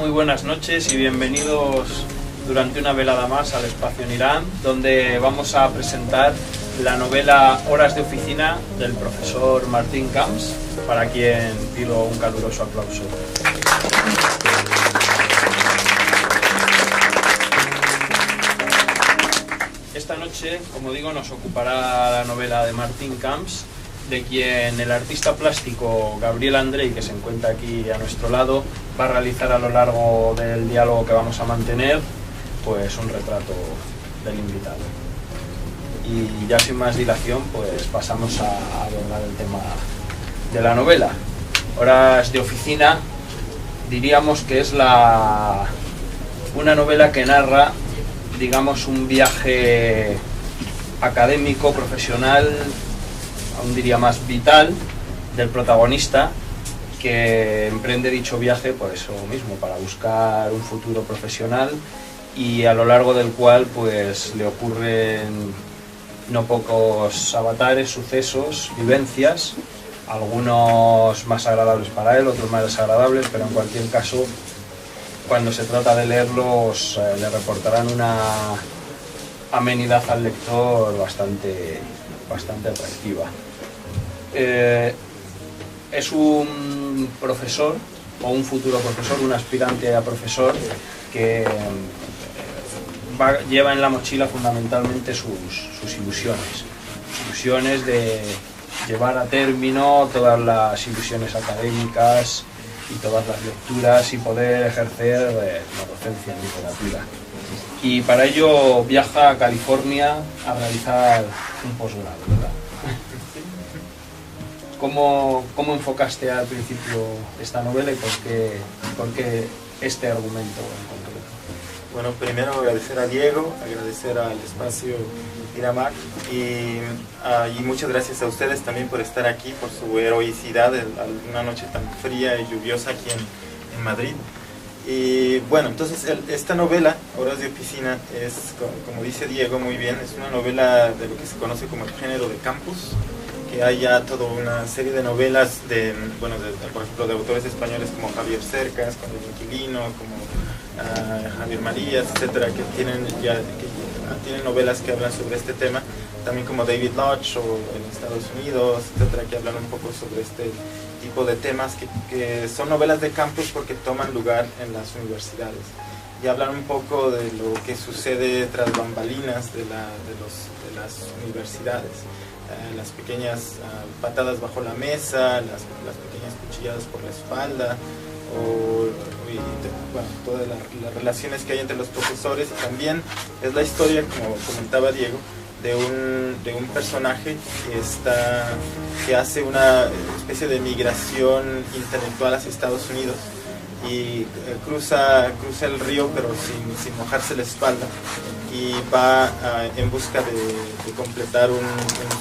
muy buenas noches y bienvenidos durante una velada más al Espacio en Irán, donde vamos a presentar la novela Horas de oficina del profesor Martín Camps, para quien pido un caluroso aplauso. Esta noche, como digo, nos ocupará la novela de Martín Camps, de quien el artista plástico Gabriel Andrei, que se encuentra aquí a nuestro lado, va a realizar a lo largo del diálogo que vamos a mantener, pues un retrato del invitado. Y ya sin más dilación, pues pasamos a abordar el tema de la novela. Horas de oficina, diríamos que es una novela que narra, digamos, un viaje académico, profesional, aún diría más vital, del protagonista, que emprende dicho viaje por eso mismo, para buscar un futuro profesional, y a lo largo del cual pues le ocurren no pocos avatares, sucesos, vivencias, algunos más agradables para él, otros más desagradables, pero en cualquier caso, cuando se trata de leerlos, le reportarán una amenidad al lector bastante atractiva. Es un profesor, o un futuro profesor, un aspirante a profesor, que lleva en la mochila fundamentalmente sus ilusiones de llevar a término todas las ilusiones académicas y todas las lecturas y poder ejercer la docencia en literatura. Y para ello viaja a California a realizar un posgrado, ¿verdad? ¿Cómo enfocaste al principio esta novela y por qué este argumento en concreto? Bueno, primero agradecer a Diego, agradecer al Espacio Iramac y muchas gracias a ustedes también por estar aquí, por su heroicidad en una noche tan fría y lluviosa aquí en Madrid. Y bueno, entonces esta novela, Horas de oficina, es, como dice Diego muy bien, es una novela de lo que se conoce como el género de campus, que hay ya toda una serie de novelas por ejemplo, de autores españoles como Javier Cercas, como El Inquilino, como Javier Marías, etcétera, que tienen novelas que hablan sobre este tema, también como David Lodge o en Estados Unidos, etcétera, que hablan un poco sobre este tipo de temas que son novelas de campus porque toman lugar en las universidades y hablan un poco de lo que sucede tras bambalinas de las universidades. Las pequeñas patadas bajo la mesa, las pequeñas cuchilladas por la espalda, todas las relaciones que hay entre los profesores. Y también es la historia, como comentaba Diego, de un personaje que hace una especie de migración intelectual hacia Estados Unidos y cruza el río pero sin mojarse la espalda, y va en busca de completar un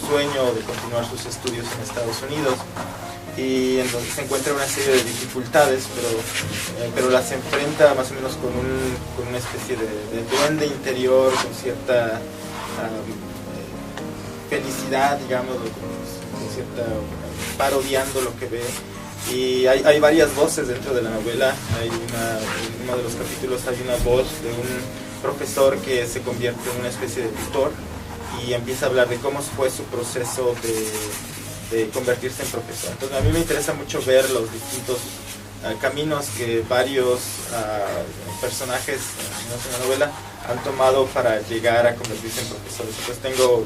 sueño, de continuar sus estudios en Estados Unidos, y entonces se encuentra una serie de dificultades, pero las enfrenta más o menos con una especie de duende interior, con cierta felicidad, digamos, con cierta parodiando lo que ve. Y hay varias voces dentro de la novela. En uno de los capítulos hay una voz de un profesor que se convierte en una especie de tutor y empieza a hablar de cómo fue su proceso de convertirse en profesor. Entonces a mí me interesa mucho ver los distintos caminos que varios personajes en la novela han tomado para llegar a convertirse en profesores. Entonces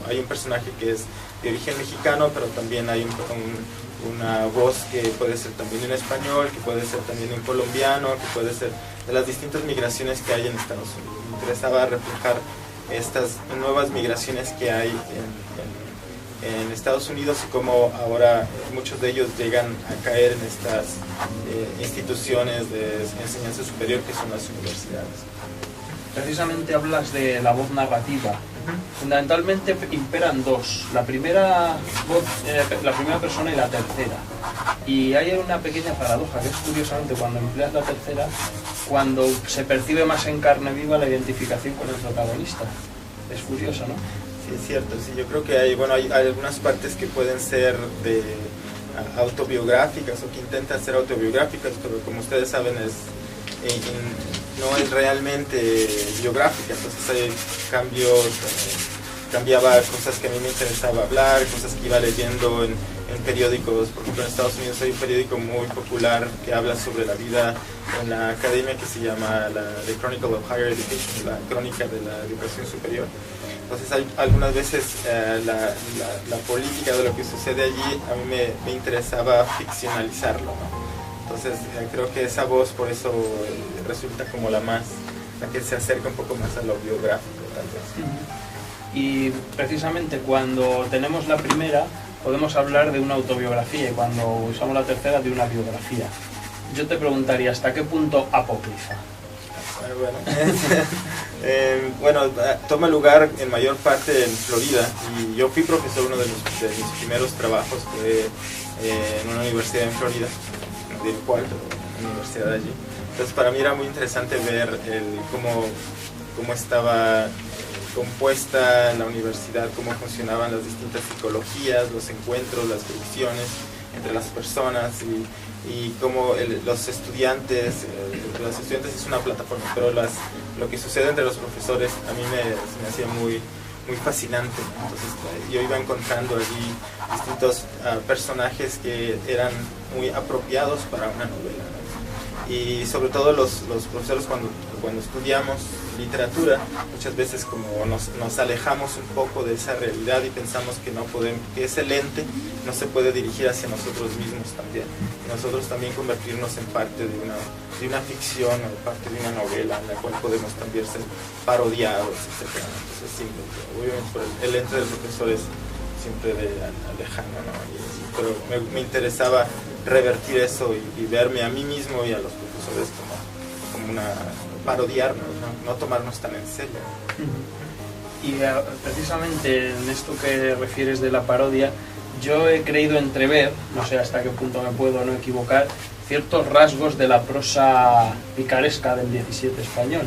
hay un personaje que es de origen mexicano, pero también hay una voz que puede ser también en español, que puede ser también en colombiano, que puede ser de las distintas migraciones que hay en Estados Unidos. Me interesaba reflejar estas nuevas migraciones que hay en Estados Unidos y cómo ahora muchos de ellos llegan a caer en estas instituciones de enseñanza superior que son las universidades. Precisamente hablas de la voz narrativa. Fundamentalmente imperan dos, la primera persona y la tercera, y hay una pequeña paradoja, que es curiosamente cuando empleas la tercera, cuando se percibe más en carne viva la identificación con el protagonista. Es curioso, ¿no? Sí, es cierto, sí, yo creo que hay algunas partes que pueden ser autobiográficas o que intentan ser autobiográficas, pero como ustedes saben no es realmente biográfica, entonces hay cambios, cambiaba cosas que a mí me interesaba hablar, cosas que iba leyendo en periódicos. Por ejemplo, en Estados Unidos hay un periódico muy popular que habla sobre la vida en la academia que se llama The Chronicle of Higher Education, la crónica de la educación superior. Entonces hay algunas veces la política de lo que sucede allí a mí me interesaba ficcionalizarlo, ¿no? Entonces creo que esa voz por eso resulta como la que se acerca un poco más a lo biográfico, tal vez. Y precisamente cuando tenemos la primera podemos hablar de una autobiografía y cuando usamos la tercera de una biografía. Yo te preguntaría, ¿hasta qué punto apócrifa? Bueno, toma lugar en mayor parte en Florida, y yo fui profesor. Uno de mis primeros trabajos fue en una universidad en Florida, no diré cuál, pero una universidad allí. Entonces para mí era muy interesante ver cómo estaba compuesta la universidad, cómo funcionaban las distintas psicologías, los encuentros, las fricciones entre las personas, y cómo los estudiantes es una plataforma, pero lo que sucede entre los profesores a mí me hacía muy fascinante. Entonces yo iba encontrando allí distintos personajes que eran muy apropiados para una novela, ¿no? Y sobre todo los profesores cuando estudiamos literatura, muchas veces como nos alejamos un poco de esa realidad y pensamos que ese lente no se puede dirigir hacia nosotros mismos también. Nosotros también convertirnos en parte de una ficción o parte de una novela en la cual podemos también ser parodiados, etc. Entonces siempre, obviamente el lente del profesor es siempre lejano, ¿no? Pero me interesaba revertir eso y verme a mí mismo y a los profesores como una parodiarnos, no tomarnos tan en serio. Y precisamente en esto que refieres de la parodia, yo he creído entrever, no sé hasta qué punto me puedo no equivocar, ciertos rasgos de la prosa picaresca del 17 español,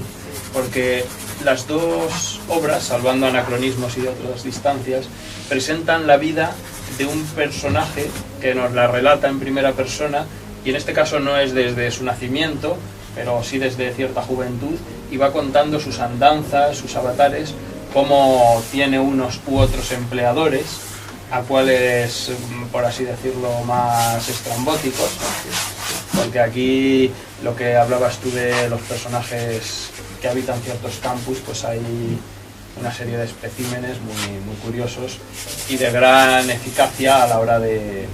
porque las dos obras, salvando anacronismos y de otras distancias, presentan la vida de un personaje que nos la relata en primera persona, y en este caso no es desde su nacimiento, pero sí desde cierta juventud, y va contando sus andanzas, sus avatares, cómo tiene unos u otros empleadores, a cuales, por así decirlo, más estrambóticos, porque aquí lo que hablabas tú de los personajes que habitan ciertos campus, pues hay una serie de especímenes muy curiosos y de gran eficacia a la hora de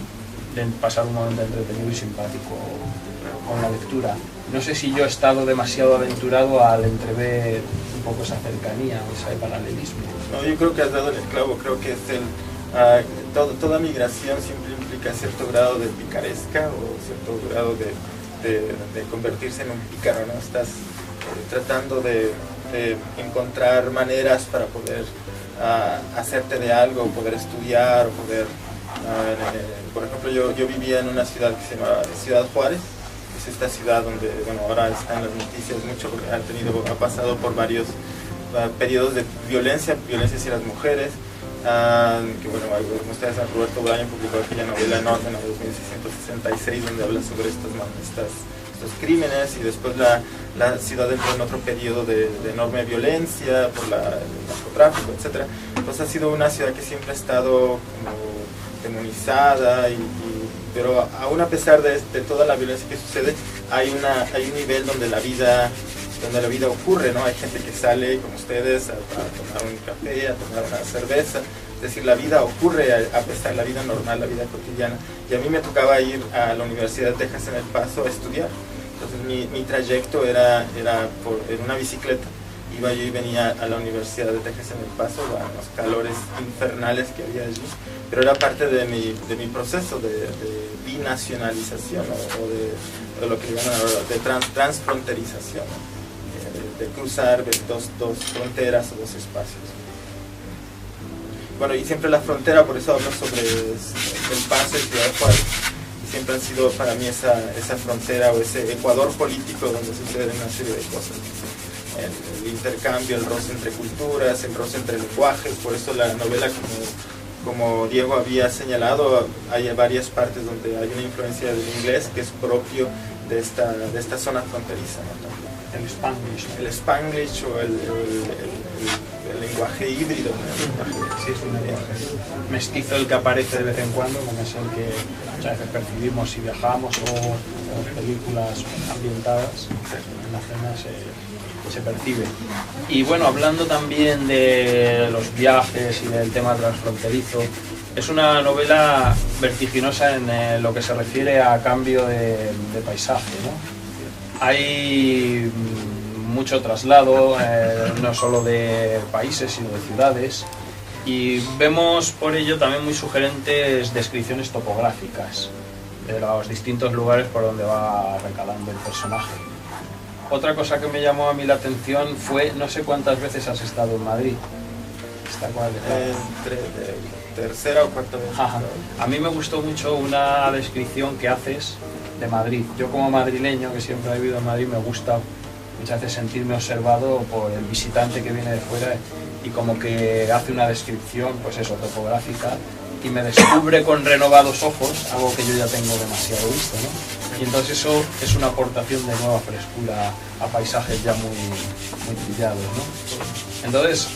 pasar un momento entretenido y simpático con la lectura. No sé si yo he estado demasiado aventurado al entrever un poco esa cercanía o ese paralelismo. No, yo creo que has dado el clavo. Creo que es toda migración siempre implica cierto grado de picaresca o cierto grado de convertirse en un pícaro, ¿no? Estás tratando de encontrar maneras para poder hacerte de algo, poder estudiar, poder... por ejemplo, yo vivía en una ciudad que se llama Ciudad Juárez. Es esta ciudad donde, bueno, ahora está en las noticias mucho porque ha pasado por varios periodos de violencia hacia las mujeres. Que bueno, como ustedes saben, Roberto Bolaño publicó aquella novela en Orden en 1666 donde habla sobre estos crímenes, y después la ciudad entró en otro periodo de enorme violencia por el narcotráfico, etc. Entonces ha sido una ciudad que siempre ha estado como demonizada, pero aún a pesar de toda la violencia que sucede, hay un nivel donde la vida ocurre, ¿no? Hay gente que sale como ustedes a tomar un café, a tomar una cerveza. Es decir, la vida ocurre a pesar de la vida normal, la vida cotidiana. Y a mí me tocaba ir a la Universidad de Texas en El Paso a estudiar. Entonces mi trayecto era en una bicicleta. Iba yo y venía a la Universidad de Texas en El Paso, a los calores infernales que había allí. Pero era parte de mi proceso de binacionalización, o de lo que llaman ahora de transfronterización, ¿no? De cruzar dos fronteras o dos espacios. Bueno, y siempre la frontera, por eso hablo sobre El Paso y Ciudad Juárez, y siempre han sido para mí esa frontera o ese ecuador político donde suceden una serie de cosas. El intercambio, el roce entre culturas, el roce entre lenguajes. Por eso la novela, como Diego había señalado, hay varias partes donde hay una influencia del inglés que es propio de esta zona fronteriza, ¿no? El Spanglish, ¿no? El Spanglish o el lenguaje híbrido, ¿no? Sí, es un lenguaje mestizo el que aparece de vez en cuando, como es el que muchas veces percibimos si viajamos o películas ambientadas en la zona se percibe. Y bueno, hablando también de los viajes y del tema transfronterizo, es una novela vertiginosa en lo que se refiere a cambio de paisaje, ¿no? Hay mucho traslado, no solo de países, sino de ciudades, y vemos por ello también muy sugerentes descripciones topográficas de los distintos lugares por donde va recalando el personaje. Otra cosa que me llamó a mí la atención fue, no sé cuántas veces has estado en Madrid. Tercera o cuarta vez. Ajá. A mí me gustó mucho una descripción que haces de Madrid. Yo como madrileño, que siempre he vivido en Madrid, me gusta muchas veces sentirme observado por el visitante que viene de fuera y como que hace una descripción, pues eso, topográfica, y me descubre con renovados ojos algo que yo ya tengo demasiado visto, ¿no? Y entonces eso es una aportación de nueva frescura a paisajes ya muy trillados, ¿no? Entonces,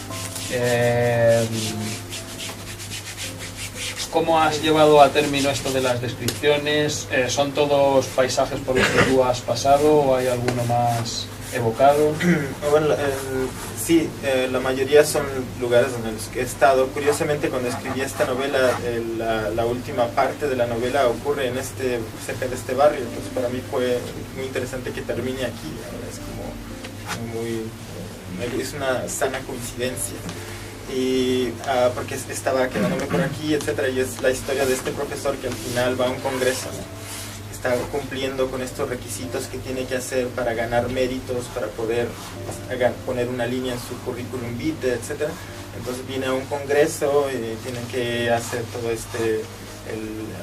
¿cómo has llevado a término esto de las descripciones? ¿Son todos paisajes por los que tú has pasado o hay alguno más evocado? Bueno, sí, la mayoría son lugares en los que he estado. Curiosamente, cuando escribí esta novela, la última parte de la novela ocurre cerca de este barrio, entonces para mí fue muy interesante que termine aquí. Es es una sana coincidencia. Y porque estaba quedándome por aquí, etcétera, y es la historia de este profesor que al final va a un congreso, ¿no? Está cumpliendo con estos requisitos que tiene que hacer para ganar méritos, para poder poner una línea en su currículum vitae, etcétera. Entonces viene a un congreso y tiene que hacer todo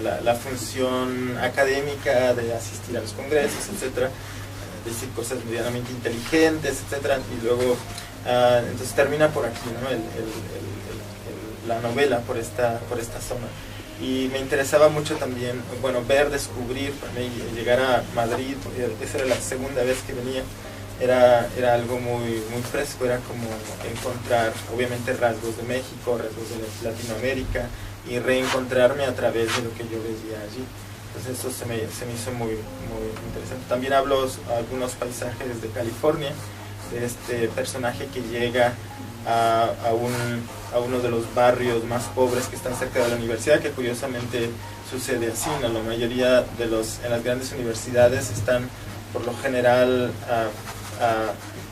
la función académica de asistir a los congresos, etcétera, decir cosas medianamente inteligentes, etcétera, y luego entonces termina por aquí, ¿no? La novela por esta zona. Y me interesaba mucho también, bueno, descubrir, para mí, llegar a Madrid, porque esa era la segunda vez que venía, era algo muy fresco, era como encontrar, obviamente, rasgos de México, rasgos de Latinoamérica, y reencontrarme a través de lo que yo veía allí. Entonces eso se me hizo muy interesante. También hablo algunos paisajes de California, de este personaje que llega a uno de los barrios más pobres que están cerca de la universidad, que curiosamente sucede así, ¿no? La mayoría en las grandes universidades están por lo general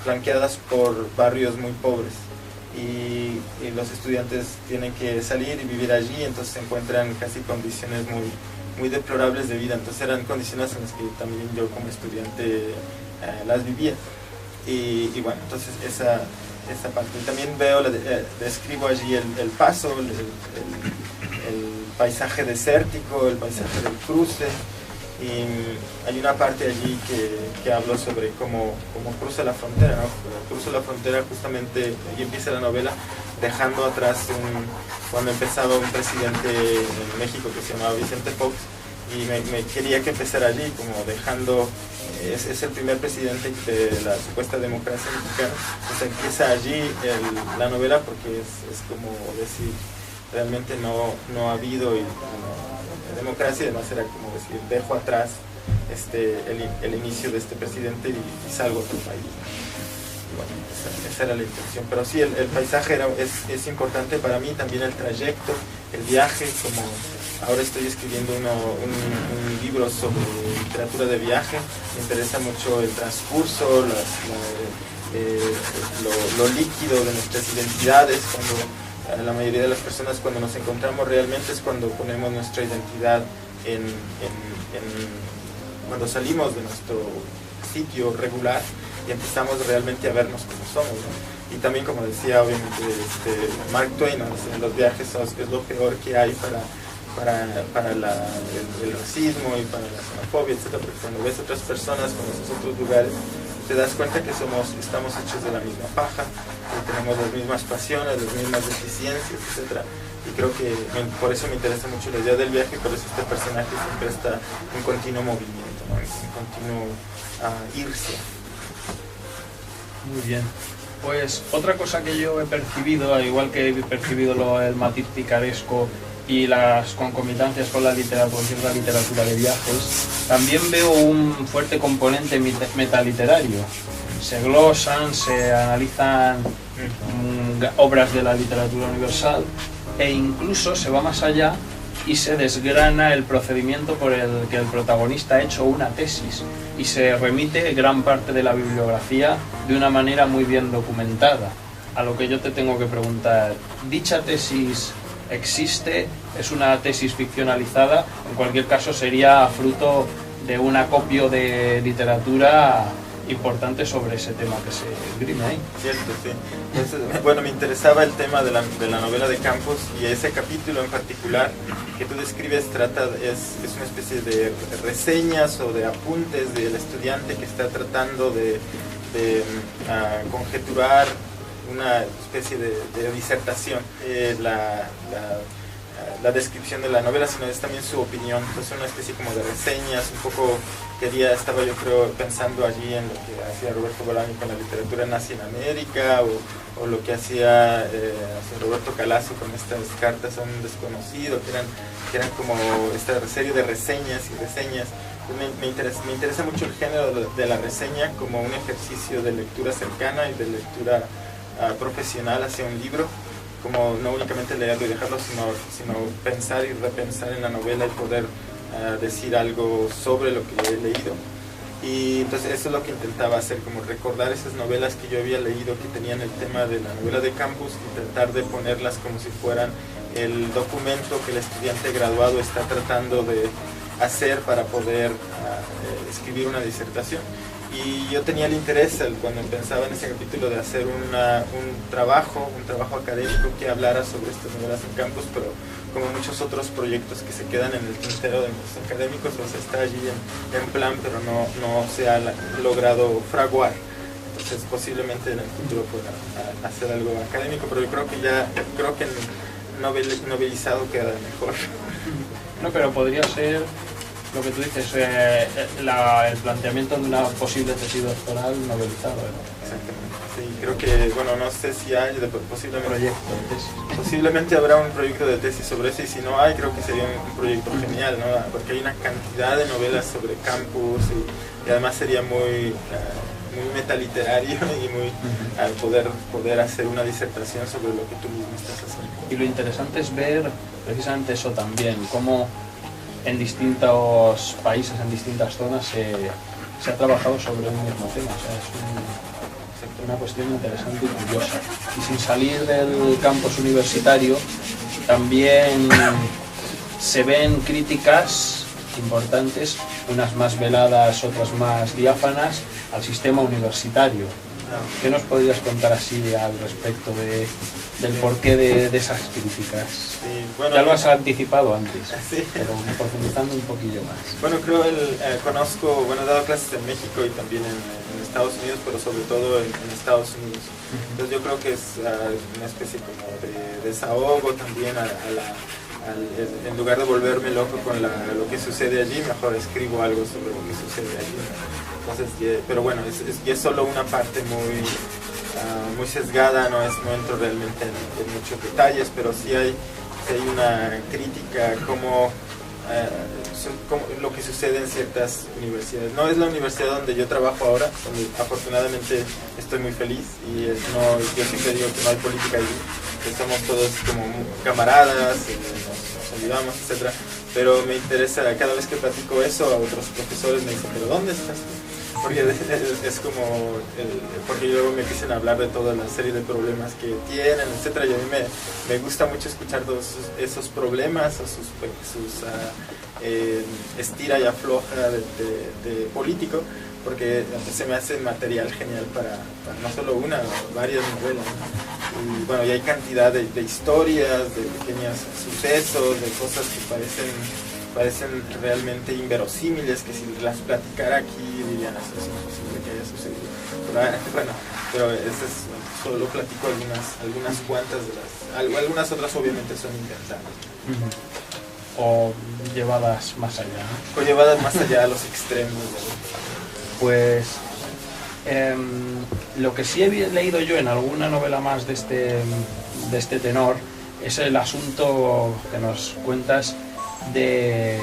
flanqueadas por barrios muy pobres y los estudiantes tienen que salir y vivir allí, entonces se encuentran casi condiciones muy deplorables de vida. Entonces eran condiciones en las que también yo como estudiante las vivía. Y bueno, entonces esa parte. También describo allí el paso, el paisaje desértico, el paisaje del cruce. Y hay una parte allí que hablo sobre cómo cruza la frontera, ¿no? Cruzo la frontera justamente, y empieza la novela dejando atrás cuando empezaba un presidente en México que se llamaba Vicente Fox, y me quería que empezara allí, como dejando, es el primer presidente de la supuesta democracia mexicana. Entonces empieza allí la novela, porque es como decir, realmente no ha habido democracia, y además era como decir, dejo atrás el inicio de este presidente y salgo a otro país. Y bueno, esa era la intención. Pero sí, el paisaje es importante para mí, también el trayecto, el viaje. Como ahora estoy escribiendo un libro sobre literatura de viaje, me interesa mucho el transcurso, lo líquido de nuestras identidades. Cuando la mayoría de las personas, cuando nos encontramos realmente, es cuando ponemos nuestra identidad cuando salimos de nuestro sitio regular y empezamos realmente a vernos como somos, ¿no? Y también, como decía obviamente Mark Twain, ¿no? Los viajes es lo peor que hay para el racismo y para la xenofobia, etc. Porque cuando ves otras personas, conoces otros lugares, te das cuenta que estamos hechos de la misma paja, que tenemos las mismas pasiones, las mismas deficiencias, etc. Y creo que por eso me interesa mucho la idea del viaje, y por eso este personaje siempre está en continuo movimiento. en continuo irse. Muy bien. Pues otra cosa que yo he percibido, al igual que he percibido el matiz picaresco y las concomitancias con la literatura de viajes, también veo un fuerte componente metaliterario. Se glosan, se analizan obras de la literatura universal e incluso se va más allá y se desgrana el procedimiento por el que el protagonista ha hecho una tesis y se remite gran parte de la bibliografía de una manera muy bien documentada. A lo que yo te tengo que preguntar, ¿dicha tesis existe? ¿Es una tesis ficcionalizada? En cualquier caso sería fruto de un acopio de literatura importante sobre ese tema que se esgrime ahí. Cierto, sí. Entonces, bueno, me interesaba el tema de la novela de Campos, y ese capítulo en particular que tú describes es una especie de reseñas o de apuntes del estudiante que está tratando de conjeturar una especie de disertación. La descripción de la novela, sino es también su opinión. Entonces una especie como de reseñas, un poco estaba yo creo pensando allí en lo que hacía Roberto Bolaño con la literatura nazi en América, o lo que hacía Roberto Calazo con estas cartas a un desconocido, que eran como esta serie de reseñas y reseñas. Me interesa mucho el género de la reseña como un ejercicio de lectura cercana y de lectura profesional hacia un libro, como no únicamente leerlo y dejarlo, sino pensar y repensar en la novela y poder decir algo sobre lo que he leído. Y entonces eso es lo que intentaba hacer, como recordar esas novelas que yo había leído que tenían el tema de la novela de Campos y tratar de ponerlas como si fueran el documento que el estudiante graduado está tratando de hacer para poder escribir una disertación. Y yo tenía el interés, cuando pensaba en ese capítulo, de hacer un trabajo académico que hablara sobre estas novelas en Campos, pero como muchos otros proyectos que se quedan en el tintero de los académicos, pues está allí en plan, pero no se ha logrado fraguar. Entonces posiblemente en el futuro pueda hacer algo académico, pero yo creo que novelizado queda mejor. No, pero podría ser lo que tú dices, el planteamiento de una posible tesis doctoral novelizado, ¿no? Exactamente. Sí, creo que, bueno, no sé si hay posiblemente habrá un proyecto de tesis sobre eso, y si no hay, creo que sería un proyecto genial, ¿no? Porque hay una cantidad de novelas sobre Campos y además sería muy metaliterario y muy al poder hacer una disertación sobre lo que tú mismo estás haciendo. Y lo interesante es ver precisamente eso también, cómo en distintos países, en distintas zonas se ha trabajado sobre un mismo tema. O sea, es una cuestión interesante y curiosa. Y sin salir del campus universitario, también se ven críticas importantes, unas más veladas, otras más diáfanas, al sistema universitario. ¿Qué nos podrías contar así al respecto del porqué de esas críticas? Sí, bueno, ya lo has anticipado antes, sí, pero profundizando un poquillo más. Bueno, creo he dado clases en México y también en Estados Unidos, pero sobre todo en Estados Unidos. Entonces yo creo que es una especie como de desahogo también en lugar de volverme loco con lo que sucede allí, mejor escribo algo sobre lo que sucede allí. Entonces, pero bueno, es solo una parte muy sesgada, no entro realmente en muchos detalles, pero sí hay una crítica como lo que sucede en ciertas universidades. No es la universidad donde yo trabajo ahora, donde afortunadamente estoy muy feliz, y yo siempre digo que no hay política allí, que somos todos como camaradas, nos ayudamos, etc. Pero me interesa, cada vez que platico eso a otros profesores me dicen, ¿pero dónde estás tú? Porque es como, porque luego me empiezan a hablar de toda la serie de problemas que tienen, etcétera, y a mí me gusta mucho escuchar todos esos problemas, o sus estira y afloja de político, porque se me hace material genial para no solo una, varias novelas, ¿no? Y bueno, y hay cantidad de historias, de pequeños sucesos, de cosas que parecen realmente inverosímiles, que si las platicara aquí dirían, eso es imposible que haya sucedido. Pero solo platico algunas cuantas de algunas otras obviamente son inventadas. o llevadas más allá, ¿no? O llevadas más allá a los extremos. Pues lo que sí he leído yo en alguna novela más de este tenor es el asunto que nos cuentas de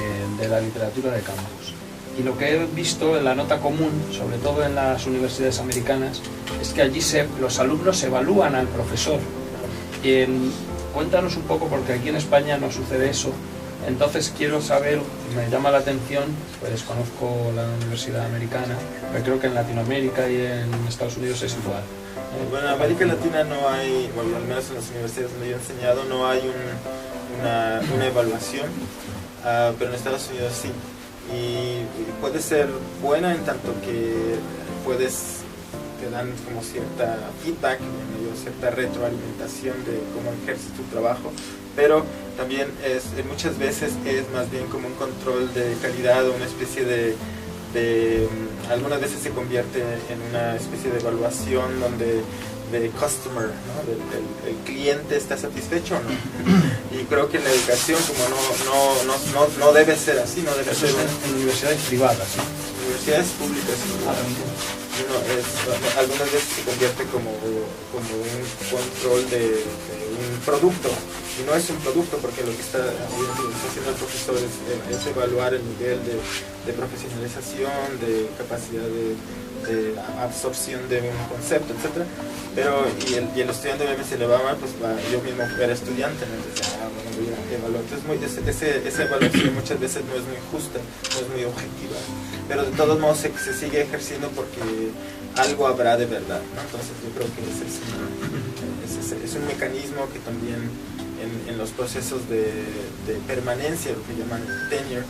la literatura de campus. Y lo que he visto en la nota común, sobre todo en las universidades americanas, es que allí los alumnos evalúan al profesor. Cuéntanos un poco, porque aquí en España no sucede eso. Entonces quiero saber, me llama la atención, pues conozco la universidad americana, pero creo que en Latinoamérica y en Estados Unidos es igual. Bueno, en América Latina no hay, bueno, al menos en las universidades donde yo he enseñado, no hay una evaluación, pero en Estados Unidos sí. Y puede ser buena en tanto que te dan como cierta feedback, cierta retroalimentación de cómo ejerces tu trabajo, pero también muchas veces es más bien como un control de calidad o una especie de algunas veces se convierte en una especie de evaluación donde de customer, ¿no? El cliente está satisfecho o no. Y creo que en la educación como no debe ser así, no debe ser en universidades privadas, ¿no? Universidades públicas. Algunas veces se convierte como un control de un producto, y no es un producto, porque lo que está haciendo el profesor es evaluar el nivel de profesionalización, de capacidad de absorción de un concepto, etc. Pero y el estudiante obviamente se le va mal, pues yo mismo era estudiante, ¿no? Entonces, voy a evaluar. Entonces esa evaluación muchas veces no es muy justa, no es muy objetiva, pero de todos modos se sigue ejerciendo porque algo habrá de verdad, ¿no? Entonces yo creo que ese es un mecanismo que también en los procesos de permanencia, lo que llaman tenure,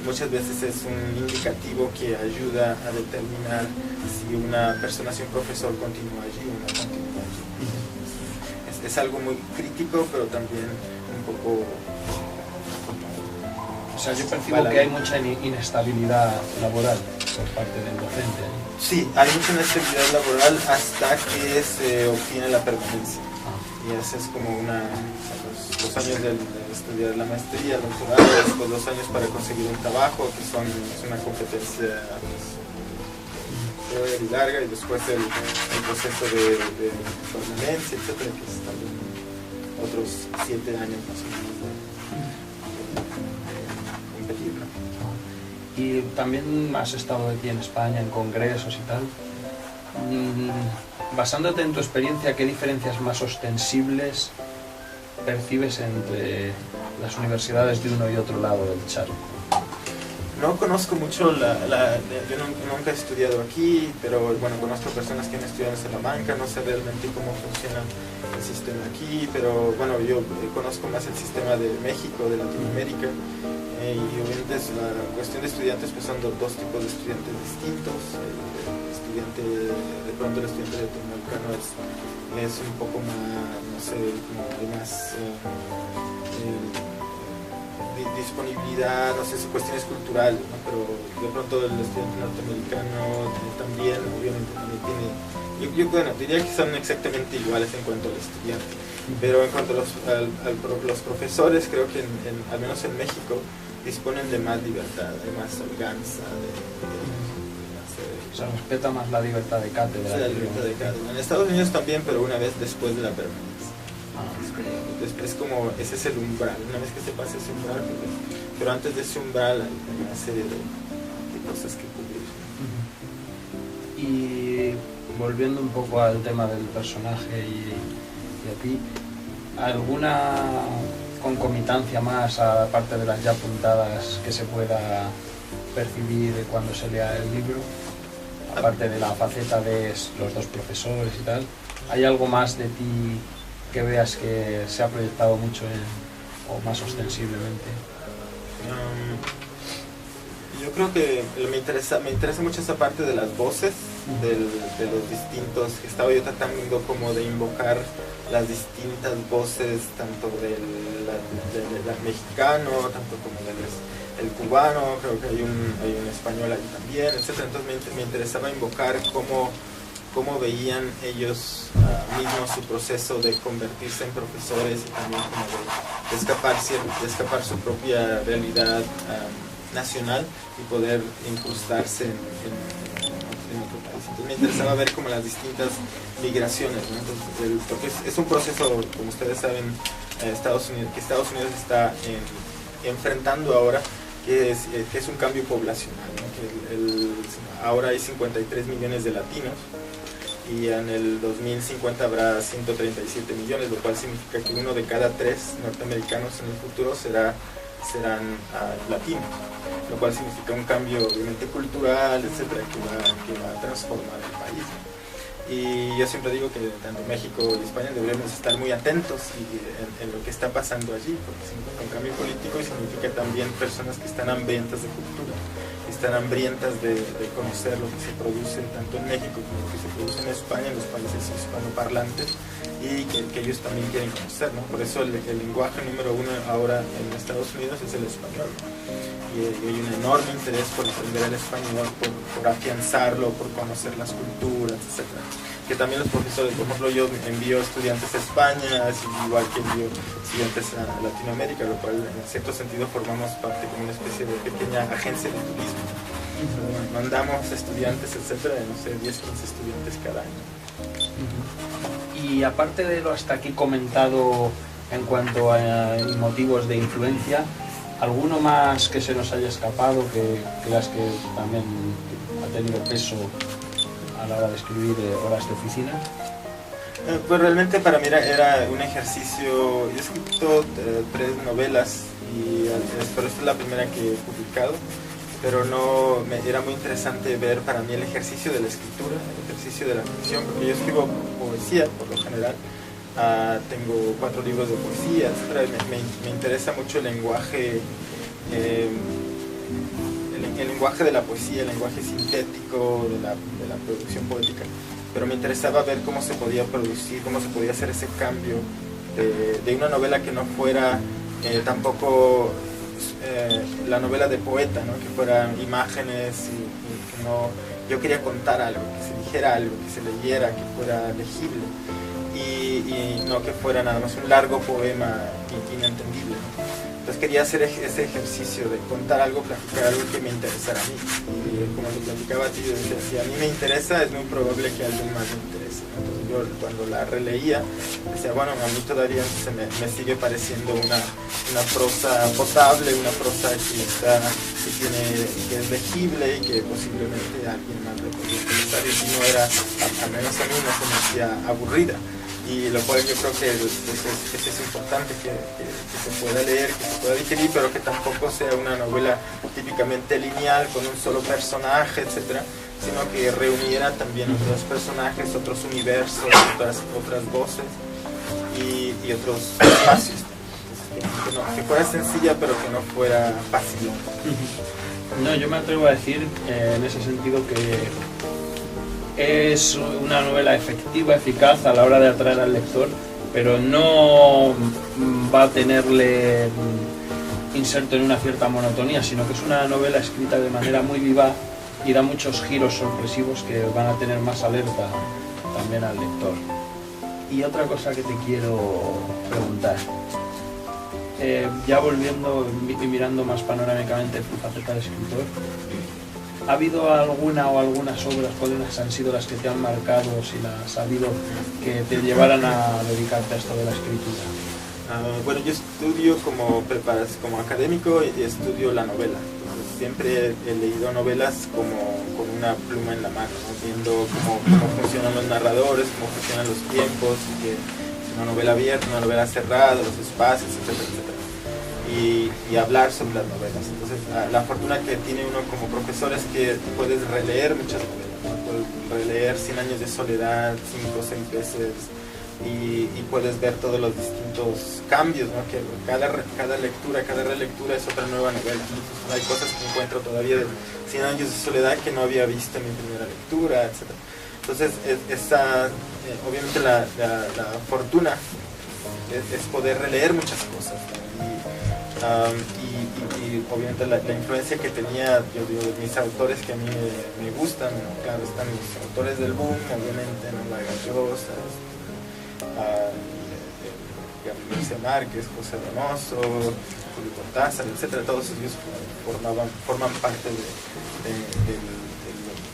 muchas veces es un indicativo que ayuda a determinar si una persona, si un profesor continúa allí o no continúa allí. Es algo muy crítico, pero también un poco... O sea, yo percibo que hay mucha inestabilidad laboral por parte del docente. Sí, hay mucha inestabilidad laboral hasta que se obtiene la permanencia. Y ese es como los años de estudiar la maestría, el doctorado, después 2 años para conseguir un trabajo, que es una competencia y larga, y después el proceso de permanencia, etcétera, que es también otros 7 años más o menos de competir, ¿no? Y también has estado aquí en España en congresos y tal. Basándote en tu experiencia, ¿qué diferencias más ostensibles percibes entre las universidades de uno y otro lado del charco? No conozco mucho, yo nunca he estudiado aquí, pero bueno, conozco personas que han estudiado en Salamanca, no sé realmente cómo funciona el sistema aquí, pero bueno, yo conozco más el sistema de México, de Latinoamérica, y obviamente la cuestión de estudiantes, pues son dos tipos de estudiantes distintos. De pronto el estudiante latinoamericano es un poco más, no sé, como de más disponibilidad, no sé, son cuestiones culturales, ¿no? Pero de pronto el estudiante norteamericano también, obviamente, también tiene... Bueno, diría que son exactamente iguales en cuanto al estudiante, pero en cuanto a los profesores, creo que al menos en México disponen de más libertad, de más holganza, se respeta más la libertad de cátedra. Sí, la libertad de cátedra. En Estados Unidos también, pero una vez después de la permanencia. Es como, ese es el umbral. Una vez que se pasa ese umbral, pero antes de ese umbral hay una serie de cosas que cubrir. Y volviendo un poco al tema del personaje y a ti, ¿alguna concomitancia más, aparte de las ya apuntadas, que se pueda percibir cuando se lea el libro? Aparte de la faceta de los dos profesores y tal, ¿hay algo más de ti que veas que se ha proyectado mucho o más ostensiblemente? Yo creo que me interesa mucho esa parte de las voces, de los distintos, que estaba yo tratando como de invocar las distintas voces, tanto del mexicano, tanto como el cubano, creo que hay un español ahí también, etc. Entonces me interesaba invocar cómo cómo veían ellos mismos su proceso de convertirse en profesores y también como de escapar su propia realidad nacional y poder incrustarse en otro país. Entonces me interesaba ver como las distintas migraciones, ¿no? Entonces, porque es un proceso, como ustedes saben, que Estados Unidos está enfrentando ahora, que es un cambio poblacional, ¿no? Que ahora hay 53 millones de latinos y en el 2050 habrá 137 millones, lo cual significa que 1 de cada 3 norteamericanos en el futuro serán latinos, lo cual significa un cambio obviamente cultural, etcétera, que va a transformar el país. Y yo siempre digo que tanto México y España debemos estar muy atentos en lo que está pasando allí, porque significa un cambio político y significa también personas que están hambrientas de cultura, que están hambrientas de conocer lo que se produce tanto en México como lo que se produce en España, en los países hispanoparlantes, y que ellos también quieren conocer, ¿no? Por eso el lenguaje número 1 ahora en Estados Unidos es el español, ¿no? Y hay un enorme interés por aprender el español, por afianzarlo, por conocer las culturas, etc. Que también los profesores, por ejemplo, yo envío estudiantes a España, igual que envío estudiantes a Latinoamérica, lo cual en cierto sentido formamos parte como una especie de pequeña agencia de turismo. Mandamos estudiantes, etcétera, de no sé, 10, 15 estudiantes cada año. Y aparte de lo hasta aquí comentado en cuanto a motivos de influencia, ¿alguno más que se nos haya escapado que creas que también ha tenido peso a la hora de escribir Horas de Oficina? Pues realmente para mí era un ejercicio. Yo he escrito 3 novelas, pero esta es la primera que he publicado, pero era muy interesante ver para mí el ejercicio de la escritura, el ejercicio de la ficción, porque yo escribo poesía por lo general. Tengo 4 libros de poesía, etc. Me interesa mucho el lenguaje, el lenguaje de la poesía, el lenguaje sintético de la producción poética, pero me interesaba ver cómo se podía producir, cómo se podía hacer ese cambio de una novela que no fuera tampoco la novela de poeta, ¿no? Que fueran imágenes y que no. Yo quería contar algo, que se dijera algo, que se leyera, que fuera legible. Y no que fuera nada más un largo poema inentendible, ¿no? Entonces quería hacer ese ejercicio de contar algo, platicar algo que me interesara a mí. Y como lo platicaba a ti, decía, si a mí me interesa, es muy probable que a alguien más me interese. Entonces yo cuando la releía, decía, bueno, a mí todavía me sigue pareciendo una prosa potable, una prosa que es legible y que posiblemente a alguien más le podría interesar. Y si no era, al menos a mí no se me hacía aburrida. Y lo cual yo creo que es importante que se pueda leer, que se pueda digerir, pero que tampoco sea una novela típicamente lineal con un solo personaje, etcétera, sino que reuniera también otros personajes, otros universos, otras voces y otros espacios. Que fuera sencilla, pero que no fuera fácil. No, yo me atrevo a decir en ese sentido que es una novela efectiva, eficaz a la hora de atraer al lector, pero no va a tenerle inserto en una cierta monotonía, sino que es una novela escrita de manera muy vivaz y da muchos giros sorpresivos que van a tener más alerta también al lector. Y otra cosa que te quiero preguntar, ya volviendo y mirando más panorámicamente tu faceta de escritor, ¿ha habido alguna o algunas obras, cuáles han sido las que te han marcado, si las ha habido, que te llevaran a dedicarte a esto de la escritura? Bueno, yo estudio como académico y estudio la novela. Entonces, siempre he leído novelas como con una pluma en la mano, ¿no? Viendo cómo funcionan los narradores, cómo funcionan los tiempos, que es una novela abierta, una novela cerrada, los espacios, etcétera, etcétera. Y hablar sobre las novelas. Entonces, la fortuna que tiene uno como profesor es que puedes releer muchas novelas, ¿no? Puedes releer 100 años de soledad 5 o 6 veces y puedes ver todos los distintos cambios, ¿no? Que cada lectura, cada relectura es otra nueva novela. Entonces, hay cosas que encuentro todavía de 100 años de soledad que no había visto en mi primera lectura, etc. Entonces, obviamente la fortuna es poder releer muchas cosas, ¿no? y obviamente la influencia que tenía, yo digo, de mis autores que a mí me gustan, claro, están los autores del boom, obviamente, ¿no? Vargas Llosa, Gabriel García Márquez, José Donoso, Julio Cortázar, etcétera. Todos ellos forman parte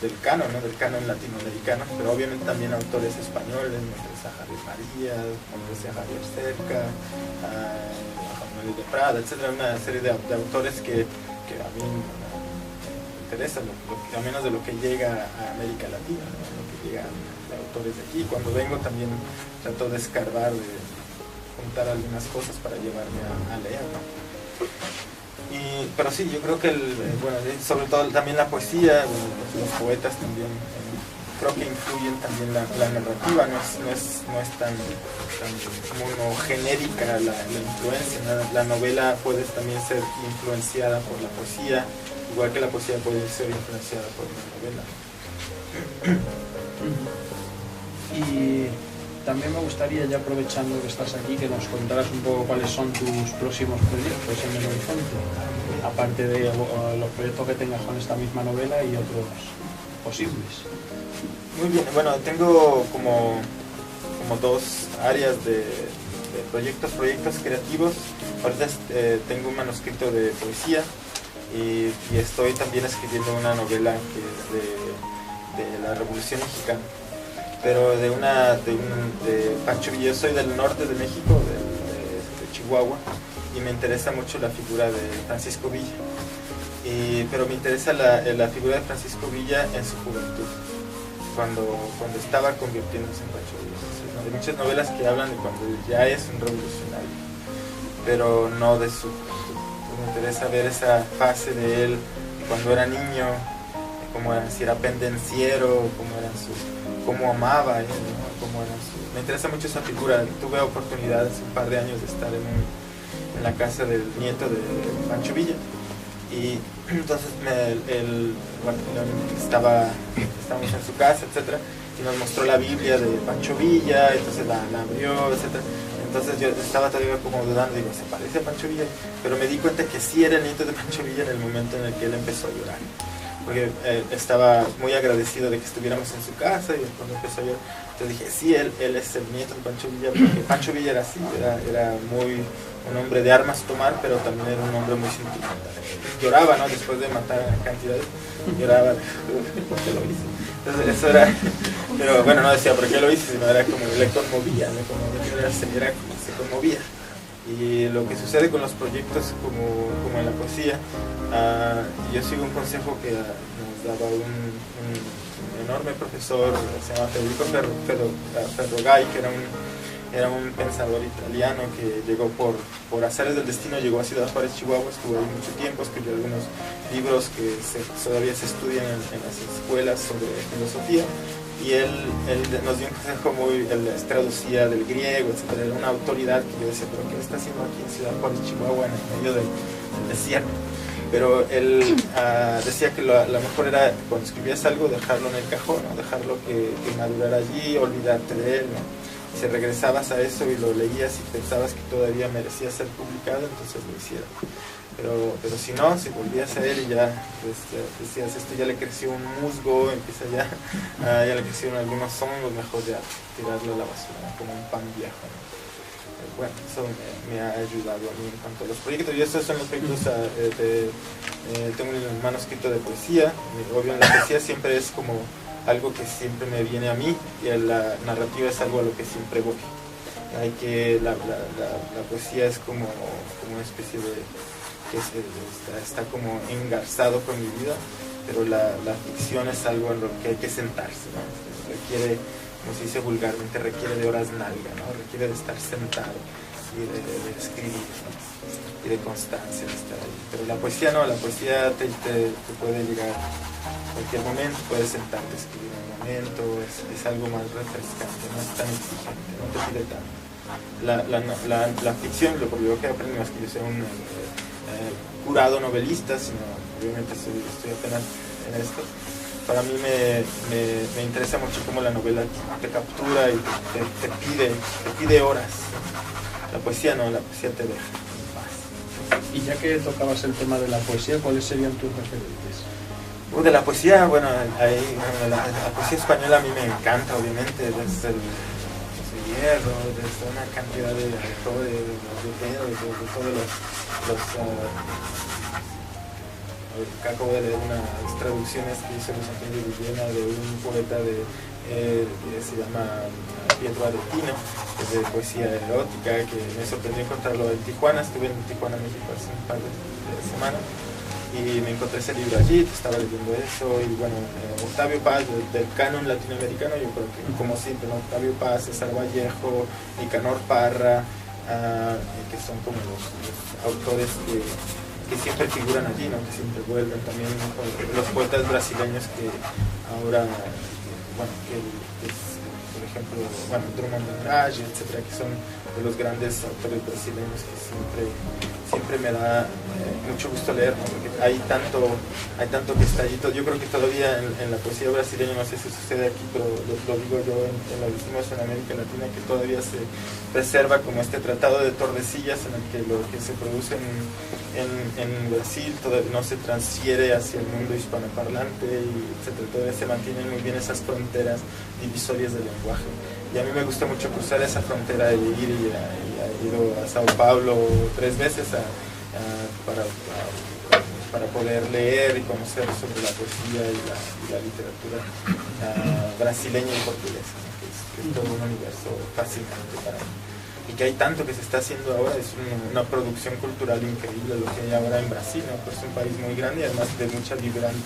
del canon, ¿no? Del canon latinoamericano, pero obviamente también autores españoles, me interesa Javier María, me interesa Javier Cerca, Manuel de Prada, etcétera, una serie de autores que a mí me interesa, a menos de lo que llega a América Latina, ¿no? Lo que llega de autores de aquí. Cuando vengo también trato de escarbar, de juntar algunas cosas para llevarme a leer, ¿no? Pero sí, yo creo que bueno, sobre todo también la poesía, bueno, los poetas también creo que influyen también la narrativa, no es tan monogenérica la influencia, ¿no? La novela puede también ser influenciada por la poesía, igual que la poesía puede ser influenciada por la novela. Y también me gustaría, ya aprovechando que estás aquí, que nos contaras un poco cuáles son tus próximos proyectos en el horizonte, aparte de los proyectos que tengas con esta misma novela y otros posibles. Muy bien, bueno, tengo como dos áreas de proyectos creativos. Ahorita tengo un manuscrito de poesía y estoy también escribiendo una novela que es de la Revolución Mexicana, pero de Pancho Villa. Yo soy del norte de México, de Chihuahua, y me interesa mucho la figura de Francisco Villa, pero me interesa la figura de Francisco Villa en su juventud, cuando estaba convirtiéndose en Pancho Villa. Hay muchas novelas que hablan de cuando ya es un revolucionario, pero no de su juventud. Me interesa ver esa fase de él cuando era niño, si era pendenciero, cómo amaba, ¿no? Me interesa mucho esa figura. Tuve oportunidad hace un par de años de estar en la casa del nieto de Pancho Villa, y entonces estábamos en su casa, etcétera, y nos mostró la Biblia de Pancho Villa, entonces la abrió, etcétera. Entonces yo estaba todavía como dudando, digo, ¿se parece a Pancho Villa? Pero me di cuenta que sí era el nieto de Pancho Villa en el momento en el que él empezó a llorar, porque estaba muy agradecido de que estuviéramos en su casa, y cuando empezó a llorar, entonces dije, sí, él es el nieto de Pancho Villa, porque Pancho Villa era así, era muy un hombre de armas tomar, pero también era un hombre muy sentimental. Lloraba, ¿no? Después de matar a cantidades, lloraba, ¿por qué lo hice? Entonces eso era, pero bueno, no decía por qué lo hice, sino era como le conmovía, ¿no? Se conmovía. Y lo que sucede con los proyectos como en la poesía, yo sigo un consejo que nos daba un enorme profesor, se llama Federico Ferrogay, que era un pensador italiano que llegó por azares del destino, llegó a Ciudad Juárez, Chihuahua, estuvo ahí mucho tiempo, escribió algunos libros que todavía se estudian en las escuelas sobre filosofía, y él nos dio un consejo él traducía del griego, etc. Era una autoridad que yo decía, pero ¿qué está haciendo aquí en Ciudad Juárez, Chihuahua, en el medio del desierto? Pero él decía que lo mejor era, cuando escribías algo, dejarlo en el cajón, ¿no? Dejarlo que madurara allí, olvidarte de él, ¿no? Si regresabas a eso y lo leías y pensabas que todavía merecía ser publicado, entonces lo hicieras. Pero si no, si volvías a él y ya decías, esto ya le creció un musgo, ya le crecieron algunos hongos, mejor ya tirarlo a la basura, ¿no? Como un pan viejo, ¿no? Bueno, eso me ha ayudado a mí en cuanto a los proyectos, y estos son los proyectos. Tengo un manuscrito de poesía. Obvio, la poesía siempre es como algo que siempre me viene a mí, y la narrativa es algo a lo que siempre voy. La poesía es como una especie de que está como engarzado con mi vida, pero la ficción es algo en lo que hay que sentarse, ¿no? Requiere, como se dice vulgarmente, requiere de horas nalga, ¿no? Requiere de estar sentado y de escribir, ¿no? Y de constancia de estar ahí. Pero la poesía no, la poesía te puede llegar en cualquier momento, puedes sentarte a escribir en un momento, es algo más refrescante, no es tan exigente, no te pide tanto. La ficción, lo que aprendí no es que yo sea un curado novelista, sino obviamente estoy apenas en esto. Para mí me interesa mucho cómo la novela te captura y te pide horas. La poesía no, la poesía te deja en paz. Y ya que tocabas el tema de la poesía, ¿cuáles serían tus referentes? De la poesía, bueno, la poesía española a mí me encanta, obviamente, desde el Hierro, desde una cantidad de autores, de todos los acabo de leer unas traducciones que hizo Luis Antonio de Villena de un poeta que se llama Pietro Aretino, que es de poesía erótica, que me sorprendió encontrarlo en Tijuana. Estuve en Tijuana, México, hace un par de semanas y me encontré ese libro allí, estaba leyendo eso. Y bueno, Octavio Paz, del canon latinoamericano, yo creo que como siempre, ¿no? Octavio Paz, César Vallejo, Nicanor Parra, que son como los autores que siempre figuran allí, ¿no? Que siempre vuelven. También los poetas brasileños que ahora, bueno, por ejemplo, bueno, Drummond de Andrade, etcétera, que son de los grandes autores brasileños que siempre me da mucho gusto leer, ¿no? Porque hay tanto que está allí. Yo creo que todavía en la poesía brasileña, no sé si sucede aquí, pero lo digo yo en lo que hicimos en América Latina, que todavía se preserva como este tratado de Tordesillas en el que lo que se produce en Brasil todavía no se transfiere hacia el mundo hispanoparlante, y etcétera. Todavía se mantienen muy bien esas fronteras divisorias del lenguaje. Y a mí me gusta mucho cruzar esa frontera de ir, y he ido a Sao Paulo 3 veces para poder leer y conocer sobre la poesía y la literatura brasileña y portuguesa, ¿no? que es todo un universo fascinante para mí. Y que hay tanto que se está haciendo ahora, es una producción cultural increíble lo que hay ahora en Brasil, ¿no? Pues es un país muy grande y además de mucha vibración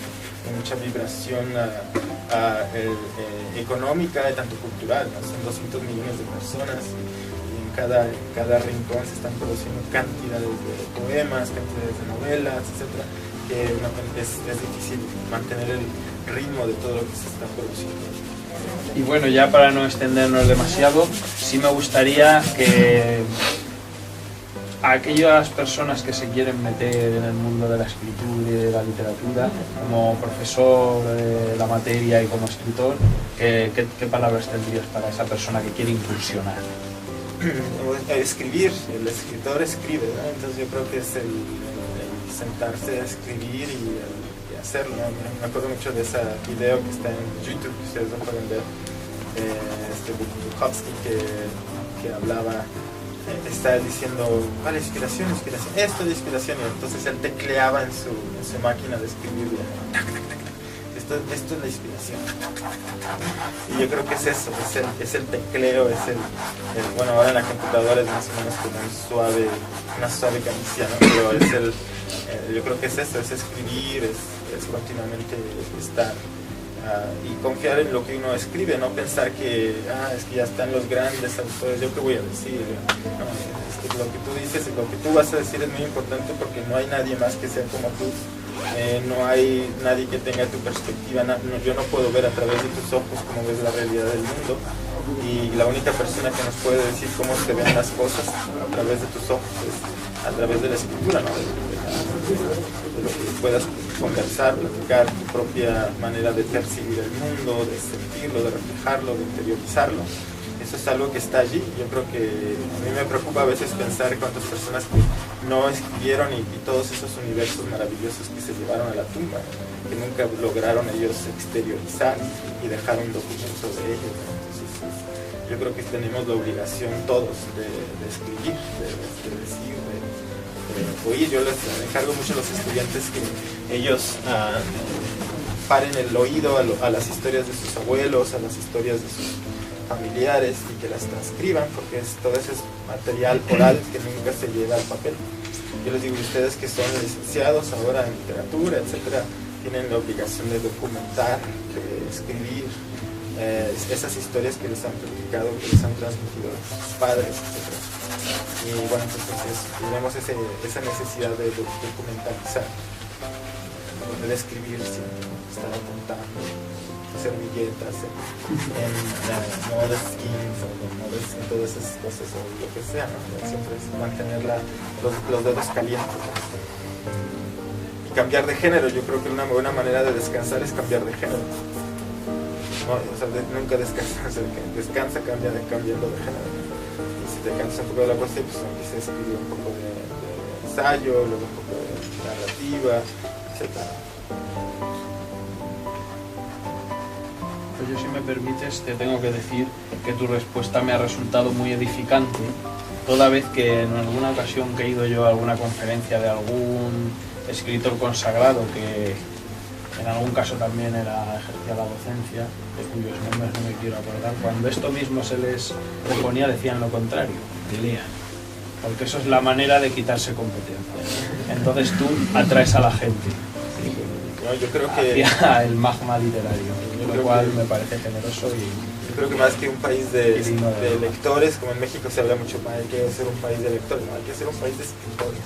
económica y tanto cultural, ¿no? Son 200 millones de personas y en cada rincón se están produciendo cantidades de poemas, cantidades de novelas, etcétera, que es difícil mantener el ritmo de todo lo que se está produciendo. Y bueno, ya para no extendernos demasiado, sí me gustaría que a aquellas personas que se quieren meter en el mundo de la escritura y de la literatura, como profesor de la materia y como escritor, ¿qué palabras tendrías para esa persona que quiere incursionar? Escribir, el escritor escribe, ¿no? Entonces yo creo que es el sentarse a escribir y hacerlo, ¿no? Me acuerdo mucho de ese video que está en YouTube, que ustedes lo pueden ver, Bukowski que hablaba, está diciendo, ¿cuál es inspiración? Esto es inspiración, y entonces él tecleaba en su máquina de escribir, esto es la inspiración, y yo creo que es eso, es el tecleo, bueno, ahora en la computadora es más o menos como una suave caricia, ¿no? Pero yo creo que es eso, es escribir, es continuamente estar y confiar en lo que uno escribe, no pensar que es que ya están los grandes autores, yo qué voy a decir, no, lo que tú dices y lo que tú vas a decir es muy importante porque no hay nadie más que sea como tú, no hay nadie que tenga tu perspectiva, yo no puedo ver a través de tus ojos cómo ves la realidad del mundo, y la única persona que nos puede decir cómo se ven las cosas a través de tus ojos es a través de la escritura, ¿no? De lo que puedas conversar, platicar, tu propia manera de percibir el mundo, de sentirlo, de reflejarlo, de interiorizarlo. Eso es algo que está allí. Yo creo que a mí me preocupa a veces pensar cuántas personas que no escribieron y todos esos universos maravillosos que se llevaron a la tumba, que nunca lograron ellos exteriorizar y dejar un documento de ellos, ¿no? Entonces, yo creo que tenemos la obligación todos de escribir, de decir, oír. Yo les encargo mucho a los estudiantes que ellos paren el oído a las historias de sus abuelos, a las historias de sus familiares, y que las transcriban, porque todo ese es material oral que nunca se lleva al papel. Yo les digo a ustedes que son licenciados ahora en literatura, etcétera, tienen la obligación de documentar, de escribir esas historias que les han platicado, que les han transmitido sus padres, etcétera. Y bueno, entonces tenemos esa necesidad de documentalizar, de escribir siempre, estar apuntando, servilletas, en Moleskine o en todas esas cosas, o lo que sea, ¿no? Siempre es mantener los dedos calientes, ¿no? Y cambiar de género. Yo creo que una buena manera de descansar es cambiar de género. No, o sea, nunca descansar, descansa cambiando de género. Y si te cansas un poco de la poesía, pues empieza a escribir un poco de ensayo, luego un poco de narrativa, etc. Pues yo, si me permites, te tengo que decir que tu respuesta me ha resultado muy edificante, toda vez que en alguna ocasión que he ido yo a alguna conferencia de algún escritor consagrado que en algún caso también ejercía la docencia, de cuyos nombres no me quiero acordar, cuando esto mismo se les proponía decían lo contrario, que lean, porque eso es la manera de quitarse competencia. Entonces tú atraes a la gente. Yo creo que hacia el magma literario, lo cual me parece generoso. Y yo creo que más que un país de lectores, como en México se habla mucho más, hay que ser un país de lectores, no, hay que ser un país de escritores.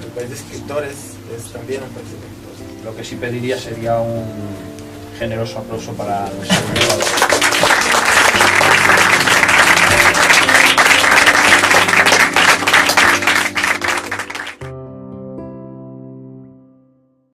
El país de escritores es también un país de lectores. Lo que sí pediría sería un generoso aplauso para nuestro invitado.